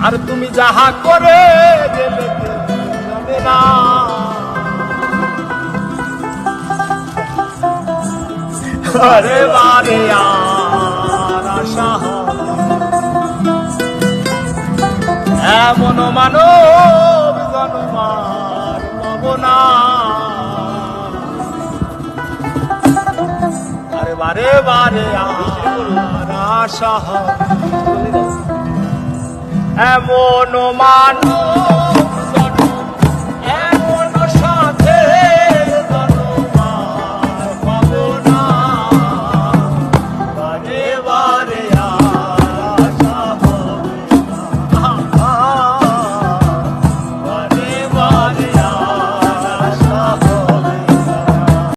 আর তুমি যাহা করে গেলে কেউ জানে না। আরে বারে আর আশা এমন মানব জন্মার পাব না। আরে বারে বারে আর আশা এমন মানব